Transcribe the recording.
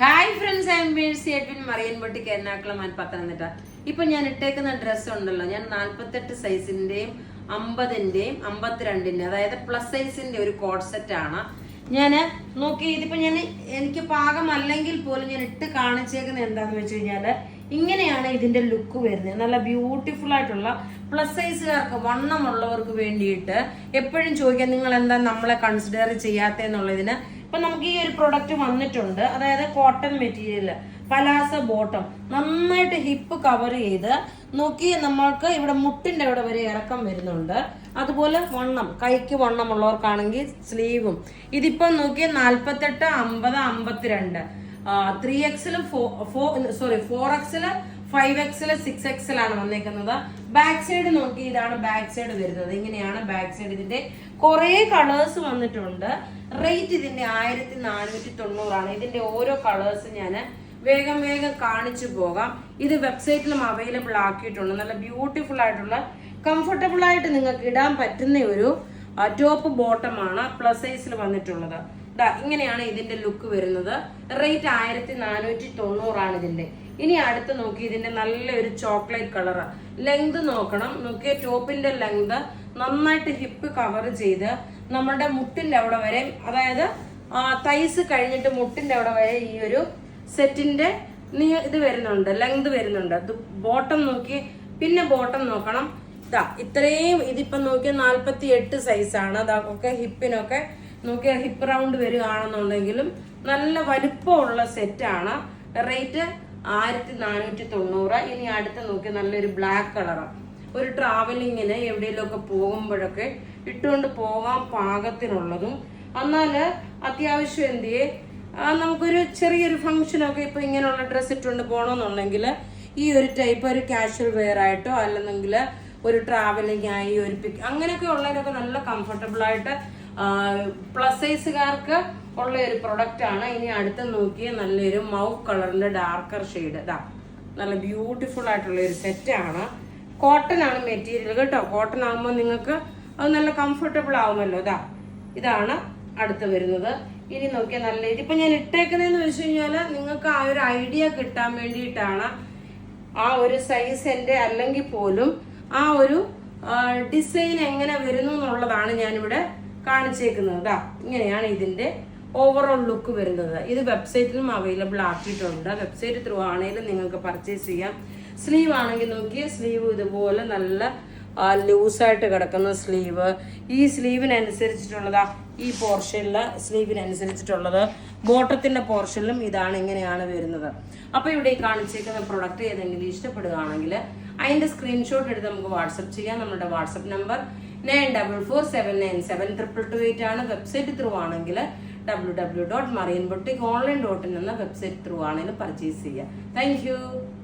Hi friends, I M Mercy Edwin marine boutique Ernakulam and Pathanamthitta. ഇപ്പൊ ഞാൻ ഇട്ടേക്കുന്ന dress ഉണ്ടല്ലോ, ഞാൻ 48 സൈസിന്റെയും 50-ന്റെയും 52-ന്റെ അതായത് പ്ലസ് സൈസിന്റെ ഒരു കോഡ് സെറ്റ് ആണ് ഞാൻ നോക്കി. ഇതിപ്പോ എനിക്ക് പാകമല്ലെങ്കിൽ പോലും ഞാൻ ഇട്ട് കാണിച്ചേക്കുന്നത് എന്താന്ന് വെച്ച് കഴിഞ്ഞാല് ഇങ്ങനെയാണ് ഇതിന്റെ ലുക്ക് വരുന്നത്. നല്ല ബ്യൂട്ടിഫുൾ ആയിട്ടുള്ള പ്ലസ് സൈസുകാർക്ക്, വണ്ണമുള്ളവർക്ക് വേണ്ടിയിട്ട് എപ്പോഴും ചോദിക്കാം നിങ്ങൾ എന്താ നമ്മളെ കൺസിഡർ ചെയ്യാത്തെന്നുള്ളതിന്. ഇപ്പൊ നമുക്ക് ഈ ഒരു പ്രൊഡക്റ്റ് വന്നിട്ടുണ്ട്, അതായത് കോട്ടൺ മെറ്റീരിയൽ, പലാസ ബോട്ടം, നന്നായിട്ട് ഹിപ്പ് കവർ ചെയ്ത് നോക്കി. നമ്മൾക്ക് ഇവിടെ മുട്ടിന്റെ അവിടെ വരെ ഇറക്കം വരുന്നുണ്ട്. അതുപോലെ വണ്ണം, കൈക്ക് വണ്ണമുള്ളവർക്കാണെങ്കിൽ സ്ലീവും. ഇതിപ്പോ നോക്കിയ 48, 50, 52, 3XL, 4XL, 5XL, 6XL ആണ് വന്നേക്കുന്നത്. ബാക്ക് സൈഡ് നോക്കി, ഇതാണ് ബാക്ക് സൈഡ് വരുന്നത്. ഇങ്ങനെയാണ് ബാക്ക് സൈഡ്. ഇതിന്റെ കുറെ കളേഴ്സ് വന്നിട്ടുണ്ട്. റേറ്റ് ഇതിന്റെ 1490 ആണ്. ഇതിന്റെ ഓരോ കളേഴ്സ് ഞാൻ വേഗം കാണിച്ചു പോകാം. ഇത് വെബ്സൈറ്റിലും അവൈലബിൾ ആക്കിയിട്ടുണ്ട്. നല്ല ബ്യൂട്ടിഫുൾ ആയിട്ടുള്ള, കംഫർട്ടബിൾ ആയിട്ട് നിങ്ങൾക്ക് ഇടാൻ പറ്റുന്ന ഒരു ടോപ്പ് ബോട്ടം ആണ് പ്ലസ് സൈസിൽ വന്നിട്ടുള്ളത്. ഇങ്ങനെയാണ് ഇതിന്റെ ലുക്ക് വരുന്നത്. റേറ്റ് 1490 ആണ് ഇതിന്റെ. ഇനി അടുത്ത് നോക്കി, ഇതിന്റെ നല്ലൊരു ചോക്ലേറ്റ് കളർ. ലെങ്ത് നോക്കണം, നോക്കിയ ടോപ്പിന്റെ ലെങ്ത് നന്നായിട്ട് ഹിപ്പ് കവർ ചെയ്ത് നമ്മുടെ മുട്ടിന്റെ അവിടെ വരെ, അതായത് തൈസ് കഴിഞ്ഞിട്ട് മുട്ടിന്റെ അവിടെ വരെ ഈ ഒരു സെറ്റിന്റെ ഇത് വരുന്നുണ്ട്, ലെങ്ത് വരുന്നുണ്ട്. ബോട്ടം നോക്കി, പിന്നെ ബോട്ടം നോക്കണം. ഇത്രയും ഇതിപ്പോ നോക്കിയാൽ 48 സൈസാണ്. അതൊക്കെ ഹിപ്പിനൊക്കെ നോക്കിയാൽ ഹിപ്പ് റൗണ്ട് വരികയാണെന്നുണ്ടെങ്കിലും നല്ല വലുപ്പമുള്ള സെറ്റാണ്. റേറ്റ് 1490. ഇനി അടുത്ത് നോക്കി, നല്ലൊരു ബ്ലാക്ക് കളറാണ്. ഒരു ട്രാവലിങ്ങിന് എവിടെയെങ്കിലും ഒക്കെ പോകുമ്പോഴൊക്കെ ഇട്ടുകൊണ്ട് പോകാൻ പാകത്തിനുള്ളതും, എന്നാല് അത്യാവശ്യം എന്തിയെ നമുക്കൊരു ചെറിയൊരു ഫംഗ്ഷനൊക്കെ ഇപ്പൊ ഇങ്ങനെയുള്ള ഡ്രസ്സ് ഇട്ടുകൊണ്ട് പോകണമെന്നുണ്ടെങ്കിൽ ഈ ഒരു ടൈപ്പ് ഒരു കാഷ്വൽ വെയർ ആയിട്ടോ, അല്ലെങ്കിൽ ഒരു ട്രാവലിംഗ് ആയി ഒരു അങ്ങനെയൊക്കെ ഉള്ളതിനൊക്കെ നല്ല കംഫർട്ടബിൾ ആയിട്ട് പ്ലസ് സൈസുകാർക്ക് ഉള്ള ഒരു പ്രൊഡക്റ്റ് ആണ്. ഇനി അടുത്ത് നോക്കിയ നല്ലൊരു മൗവ് കളറിന്റെ ഡാർക്കർ ഷെയ്ഡ്. നല്ല ബ്യൂട്ടിഫുൾ ആയിട്ടുള്ള ഒരു സെറ്റ് ആണ്. കോട്ടൺ ആണ് മെറ്റീരിയൽ കേട്ടോ. കോട്ടൺ ആകുമ്പോൾ നിങ്ങൾക്ക് അത് നല്ല കംഫർട്ടബിൾ ആവുമല്ലോ. ഇതാണ് അടുത്ത് വരുന്നത്. ഇനി നോക്കിയാൽ നല്ല, ഇതിപ്പോ ഞാൻ ഇട്ടേക്കുന്നതെന്ന് വെച്ച് കഴിഞ്ഞാല് നിങ്ങൾക്ക് ആ ഒരു ഐഡിയ കിട്ടാൻ വേണ്ടിയിട്ടാണ്. ആ ഒരു സൈസ് എൻ്റെ അല്ലെങ്കിൽ പോലും ആ ഒരു ഡിസൈൻ എങ്ങനെ വരുന്നു എന്നുള്ളതാണ് ഞാനിവിടെ കാണിച്ചേക്കുന്നത്. ഇങ്ങനെയാണ് ഇതിന്റെ ഓവറോൾ ലുക്ക് വരുന്നത്. ഇത് വെബ്സൈറ്റിലും അവൈലബിൾ ആക്കിയിട്ടുണ്ട്. വെബ്സൈറ്റ് ത്രൂ ആണെങ്കിലും നിങ്ങൾക്ക് പർച്ചേസ് ചെയ്യാം. സ്ലീവ് ആണെങ്കിൽ നോക്കിയ സ്ലീവ് ഇതുപോലെ നല്ല ലൂസായിട്ട് കിടക്കുന്ന സ്ലീവ്. ഈ സ്ലീവിനനുസരിച്ചിട്ടുള്ളതാ, ഈ പോർഷനില് സ്ലീവിനനുസരിച്ചിട്ടുള്ളത്. ബോട്ടത്തിന്റെ പോർഷനിലും ഇതാണ്, ഇങ്ങനെയാണ് വരുന്നത്. അപ്പൊ ഇവിടെ ഈ കാണിച്ചേക്കുന്ന പ്രൊഡക്റ്റ് ഏതെങ്കിലും ഇഷ്ടപ്പെടുകയാണെങ്കിൽ അതിന്റെ സ്ക്രീൻഷോട്ട് എടുത്ത് നമുക്ക് വാട്സപ്പ് ചെയ്യാം. നമ്മുടെ വാട്സപ്പ് നമ്പർ 9447972228 ആണ്. വെബ്സൈറ്റ് ത്രൂ ആണെങ്കിൽ www.marianboutique.online.in എന്ന വെബ്സൈറ്റ് ത്രൂ ആണെങ്കിൽ പർച്ചേസ് ചെയ്യാം. Thank you.